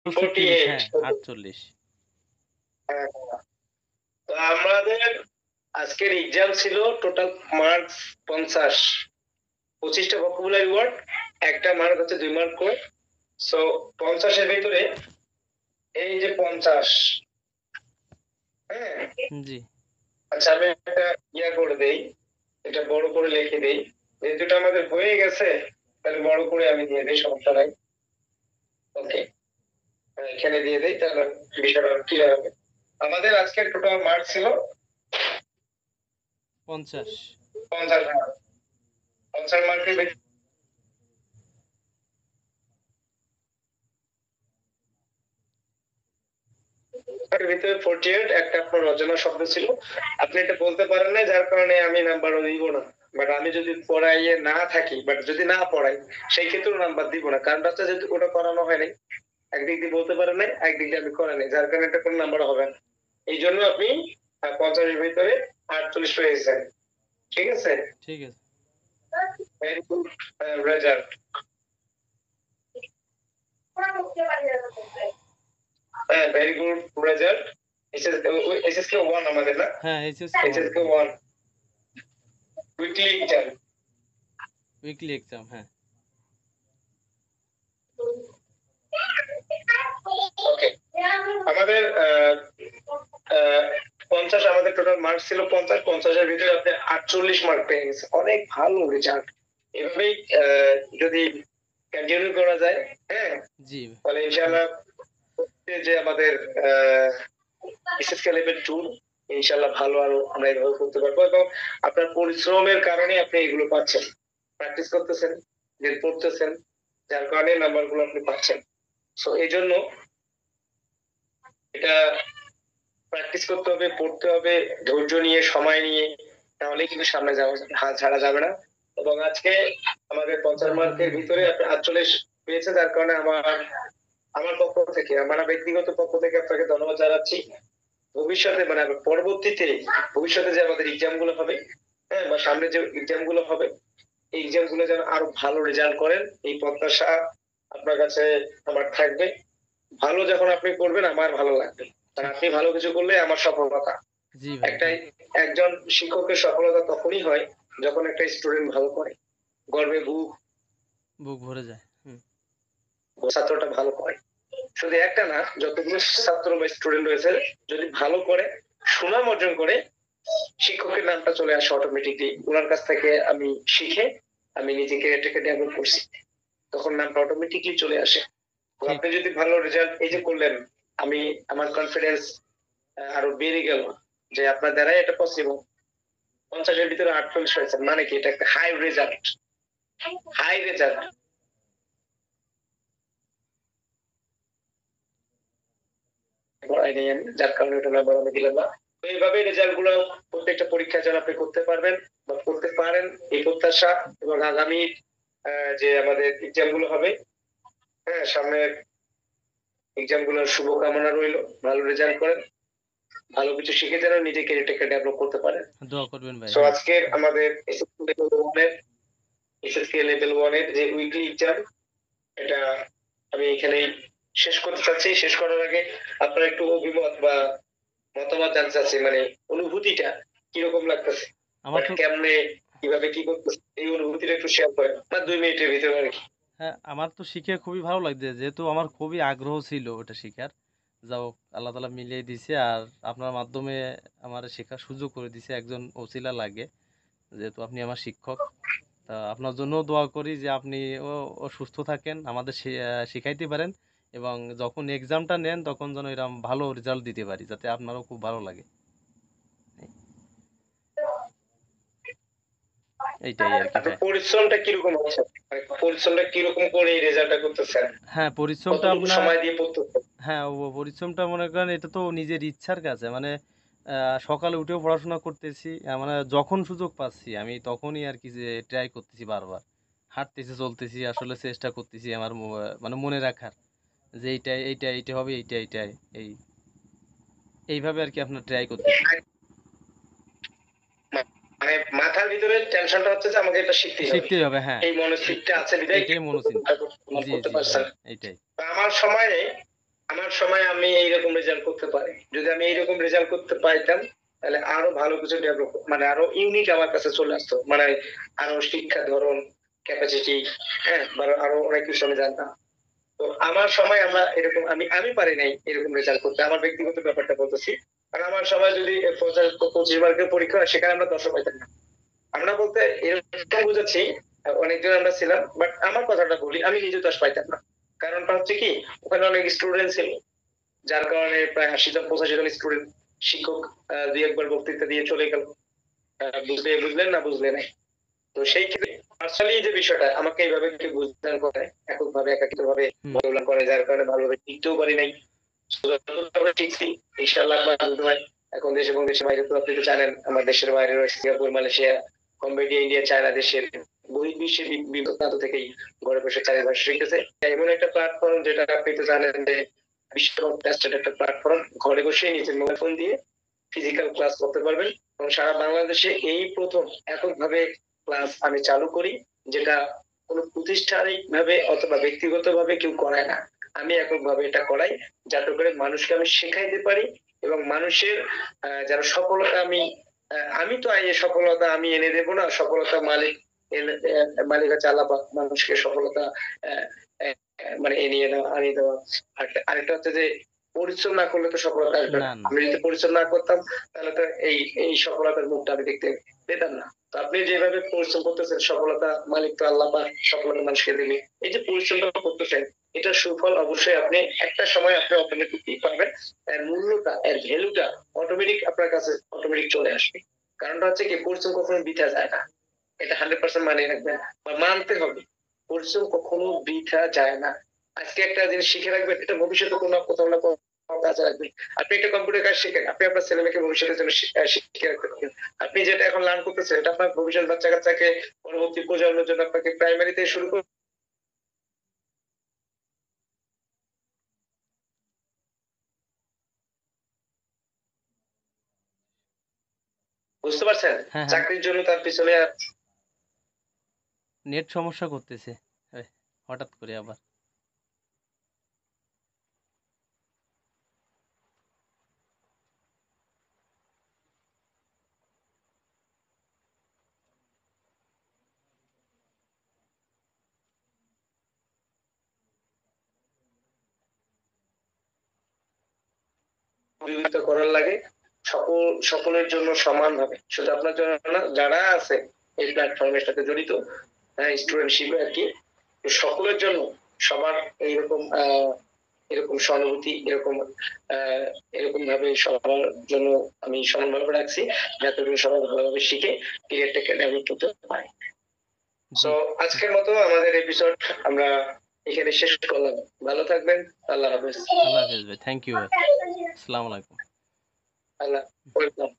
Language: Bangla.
48 হ্যাঁ 48। হ্যাঁ, তো আমাদের আজকের এক্সাম ছিল টোটাল মার্কস 50, 25টা ভোকাবুলারি ওয়ার্ড, একটা মার্ক হচ্ছে 2 মার্ক করে। সো 50 এর ভিতরে এই যে 50, হ্যাঁ জি আচ্ছা আমি একটা করে দেই, এটা বড় করে লিখে দেই, যেহেতু আমাদের হয়ে গেছে তাহলে বড় করে আমি দিয়ে দিই, সমস্যা নাই। ওকে, এখানে দিয়ে দেই, তাহলে বিষয়টা ক্লিয়ার হবে। আমাদের আজকের টোটাল মার্ক ছিল 50। 50 মার্ক। 50 মার্কের ভিতরে 48 একটা আপনার রচনা শব্দ ছিল, আপনি এটা বলতে পারেন না, যার কারণে আমি নাম্বার দিব না। বাট আমি যদি পড়াইয়ে না থাকি, বাট যদি না পড়াই, সেই ক্ষেত্রেও নাম্বার দিব না, কারণ হচ্ছে যেহেতু ওটা করানো হয় নাই, একদিক দিয়ে বলতে পারেন নাই, একদিক দিয়ে আমি করাই নাই, যার কারণে এটা কোনো নাম্বার হবে না। এই জন্য আপনি 50 এর ভিতরে 48 পেয়েছেন, ঠিক আছে? ঠিক আছে। Very good result. হ্যাঁ, ভেরি গুড রেজাল্ট। এসএসকে 1 আমাদের না? হ্যাঁ HSK 1। SSK 1 weekly exam. Weekly exam হ্যাঁ। ওকে, আমাদের 50, আমাদের টোটাল মার্কস ছিল 50, 50 এর ভিতরে আপনি 48 মার্ক পেয়ে গেছেন, অনেক ভালো রেজাল্ট। এভাবেই যদি কন্টিনিউ করা যায়, হ্যাঁ জি তাহলে ইনশাআল্লাহ যে আমাদের এসএসকে লেভেল 2 ইনশাআল্লাহ ভালো আরো আমরা এভাবে করতে পারবো, এবং আপনার পরিশ্রমের কারণে আপনি এগুলো পাচ্ছেন, প্র্যাকটিস করতেছেন, দিন পড়তেছেন, যার কারণে নাম্বারগুলো আপনি পাচ্ছেন। সো এই জন্য এটা প্র্যাকটিস করতে হবে, পড়তে হবে, ধৈর্য নিয়ে, সময় নিয়ে, তাহলে কিন্তু সামনে যাওয়া যাবে, হাত ছাড়া যাবে না। এবং আজকে আমাদের 50 মার্কের ভিতরে আপনি 48 পেয়েছেন, যার কারণে আমার পক্ষ থেকে, আমার ব্যক্তিগত পক্ষ থেকে আপনাকে ধন্যবাদ জানাচ্ছি। ভবিষ্যতে মানে পরবর্তীতে ভবিষ্যতে যে আমাদের এক্সাম গুলো হবে, হ্যাঁ বা সামনে যে এক্সাম গুলো হবে, এই এক্সাম গুলো যেন আরো ভালো রেজাল্ট করেন, এই প্রত্যাশা আপনার কাছে আমার থাকবে। ভালো যখন আপনি করবেন আমার ভালো লাগবে, কারণ আপনি ভালো কিছু করলে আমার সফলতা। জি ভাই একটা হ্যাঁ। একজন শিক্ষকের সফলতা তখনই হয় যখন একটা স্টুডেন্ট ভালো করে, গর্বে বুক ভরে যায়। ছাত্রটা ভালো করে, শুধু একটা না, যতগুলো ছাত্র বা স্টুডেন্ট রয়েছে যদি ভালো করে, সুনাম অর্জন করে, শিক্ষকের নামটা চলে আসে অটোমেটিকলি, ওনার কাছ থেকে আমি শিখে আমি নিজেকে এটাকে ডেভেলপ করছি, তখন নামটা অটোমেটিকলি চলে আসে। তো ঠিক। আপনি যদি ভালো রেজাল্ট এই যে করলেন, আমি আমার কনফিডেন্স আরো বেড়ে গেল যে আপনার দ্বারাই এটা পসিবল। 50 এর ভিতরে 48 হয়েছে, মানে কি এটা একটা হাই রেজাল্ট, হাই রেজাল্ট। যার কারণে এটা নাম্বার আমি দিলাম না। তো এইভাবে রেজাল্ট গুলো প্রত্যেকটা পরীক্ষা যেন আপনি করতে পারবেন বা করতে পারেন, এই প্রত্যাশা, এবং আগামী যে আমাদের এক্সাম গুলো হবে, হ্যাঁ সামনের এক্সাম গুলোর শুভকামনা রইল, ভালো রেজাল্ট করেন, ভালো কিছু শিখে যেন নিজে ক্যারিয়ারটাকে ডেভেলপ করতে পারেন। দোয়া করবেন ভাই সো হ্যাঁ। আজকে আমাদের এসএসকে লেভেল 1 এর যে উইকলি এক্সাম, এটা আমি এখানেই শেষ করতে চাচ্ছি। শেষ করার আগে আপনার একটু অভিমত বা মতামত জানতে চাচ্ছি, মানে অনুভূতিটা কিরকম লাগতেছে, আমার মানে তো কেমনে কিভাবে কি করতেছে, এই অনুভূতিটা একটু শেয়ার করেন না, 2 মিনিটের ভিতরে আর কি। হ্যাঁ আমার তো শিখে খুবই ভালো লাগছে, যেহেতু আমার খুবই আগ্রহ ছিল ওটা শিখার। যাও আল্লাহ তালা মিলিয়ে দিছে, আর আপনার মাধ্যমে আমার শেখার সুযোগ করে দিছে, একজন ওসিলা লাগে, যেহেতু আপনি আমার শিক্ষক। তা আপনার জন্য দোয়া করি যে আপনি ও সুস্থ থাকেন, আমাদের শেখাইতে পারেন, এবং যখন এক্সামটা নেন তখন যেন এরকম ভালো রেজাল্ট দিতে পারি, যাতে আপনারও খুব ভালো লাগে। এইটাই আর কি আপনার ভাই। পরিশ্রমটা কিরকম হচ্ছে, মানে পরিশ্রমটা কিরকম করে এই রেজাল্টটা করতেছেন, হ্যাঁ পরিশ্রমটা কতটুকু আপনার, সময় দিয়ে পড়তেছেন? হ্যাঁ ও পরিশ্রমটা মনে করেন এটা তো নিজের ইচ্ছার কাছে, মানে সকালে উঠেও পড়াশোনা করতেছি, মানে যখন সুযোগ পাচ্ছি আমি তখনই আর কি যে ট্রাই করতেছি বারবার, হাঁটতেছি চলতেছি, আসলে চেষ্টা করতেছি আমার মানে মনে রাখার যে এইটা হবে, এইটাই এইভাবে আর কি আপনার ট্রাই করতেছি। মানে মাথার ভিতরে টেনশনটা হচ্ছে যে আমাকে এটা শিখতেই হবে, শিখতেই হবে হ্যাঁ। এই মনস্থিরটা আছে বিধায় এইটাই মনোচিন। জি করতে জি পারছেন। হ্যাঁ এইটাই। আমার সময়ে আমার সময় আমি এইরকম রেজাল্ট করতে পারি, যদি আমি এইরকম রেজাল্ট করতে পাইতাম তাহলে আরো ভালো কিছু ডেভেলপ, মানে আরো ইউনিক আমার কাছে চলে আসতো, মানে আরো শিক্ষা ধরন, ক্যাপাসিটি, হ্যাঁ, বা আরো অনেক কিছু আমি জানতাম। তো আমার সময় আমরা এরকম, আমি পারি নাই এরকম রেজাল্ট করতে, আমার ব্যক্তিগত ব্যাপারটা বলতেছি। কারণ আমার সময় যদি 25 মার্কের পরীক্ষা হয়, সেখানে আমরা 10 পাইতাম না। আমরা বলতে এরকম বুঝাচ্ছি, অনেকজন আমরা ছিলাম, বাট আমার কথাটা বলি, আমি নিজে 10 পাইতাম না। কারণটা হচ্ছে কি, ওখানে অনেক স্টুডেন্ট ছিল, যার কারণে প্রায় 80 জন 85 জন স্টুডেন্ট, শিক্ষক দুই একবার বক্তৃতা দিয়ে চলে গেল, বুঝলেন না বুঝলে নাই। তো সেই ক্ষেত্রে পার্সোনালি যে বিষয়টা আমাকে এইভাবে কেউ বুঝতে করে, এককভাবে একাকিত ভাবে মূল্যায়ন করে, যার কারণে ভালোভাবে শিখতেও পারি নাই। যতটুকু আমরা শিখছি, ইনশাআল্লাহ এখন দেশ এবং দেশের বাইরে তো আপনি তো জানেন, আমার দেশের বাইরে রয়েছে Singapore, Malaysia, Cambodia, India, China দেশের বহির্বিশ্বের বিভিন্ন প্রান্ত থেকেই ঘরে বসে চাকরি ভাষা শিখতেছে। এমন একটা প্ল্যাটফর্ম, যেটা আপনি তো জানেন যে বিশ্ব টেস্টেড একটা প্ল্যাটফর্ম, ঘরে বসে নিজের মোবাইল ফোন দিয়ে ফিজিক্যাল ক্লাস করতে পারবেন। এবং সারা বাংলাদেশে এই প্রথম এককভাবে ক্লাস আমি চালু করি, যেটা কোনো প্রতিষ্ঠানিক ভাবে অথবা ব্যক্তিগত ভাবে কেউ করায় না, আমি এককভাবে এটা করাই, যাতে করে মানুষকে আমি শেখাইতে পারি। এবং মানুষের যারা সফলতা আমি তো এই সফলতা আমি এনে দেবো না, সফলতা মালিক মালিক হচ্ছে আল্লাহ পাক, মানুষকে সফলতা আহ, আহ, মানে এনিয়ে দেওয়া, আনিয়ে দেওয়া। আরেকটা হচ্ছে যে পরিশ্রম না করলে তো সফলতা আসবে না না। না আমি যদি পরিশ্রম না করতাম, তাহলে তো এই সফলতার মুখটা আমি দেখতে পেতাম না। তো আপনি যেভাবে পরিশ্রম করতেছেন, সফলতা মালিক তো আল্লাহ পাক, সফলতা মানুষকে দিবে। এই যে পরিশ্রমটা করতেছেন, এটার সুফল অবশ্যই আপনি একটা সময় আপনি অটোমেটিক পাবেন। এর মূল্যটা, এর ভ্যালুটা অটোমেটিক আপনার কাছে অটোমেটিক চলে আসবে। কারণটা হচ্ছে কি, পরিশ্রম কখনো বৃথা যায় না, এটা 100% মানে রাখবেন বা মানতে হবে। পরিশ্রম কখনো বৃথা যায় না। আজকে একটা জিনিস শিখে রাখবেন, এটা ভবিষ্যতে কোনো কোথাও না কোথাও কাজে লাগবে। আপনি একটা কম্পিউটার কাজ শিখেন, আপনি আপনার ছেলে মেয়েকে ভবিষ্যতের জন্য শিখে রাখতে পারবেন। আপনি যেটা এখন লার্ন করতেছেন, এটা আপনার ভবিষ্যৎ বাচ্চা কাচ্চাকে, পরবর্তী প্রজন্মের জন্য আপনাকে প্রাইমারি থেকে শুরু করে, বুঝতে পারছেন? হ্যাঁ হ্যাঁ, চাকরির জন্য তার পিছনে নেট সমস্যা করতেছে হঠাৎ করে আবার। বিবেচিত করার লাগে, সকলের জন্য সমান হবে, শুধু আপনার জন্য না, যারা আছে এই প্ল্যাটফর্মের সাথে জড়িত, স্টুডেন্টশিপে আর কি, তো সকলের জন্য সবার এইরকম এরকম সহানুভূতি, এরকম ভাবে সবার জন্য আমি সমানভাবে রাখছি, যাতে করে সবাই ভালোভাবে শিখে ক্যারিয়ারটাকে ডেভেলপ করতে পারে। জি, তো আজকের মতো আমাদের এপিসোড আমরা এখানে শেষ করলাম। ভালো থাকবেন। আল্লাহ হাফেজ। আল্লাহ হাফেজ ভাই, থ্যাংক ইউ ভাই, আসসালামু আলাইকুম। আল্লাহ ওয়েলকাম।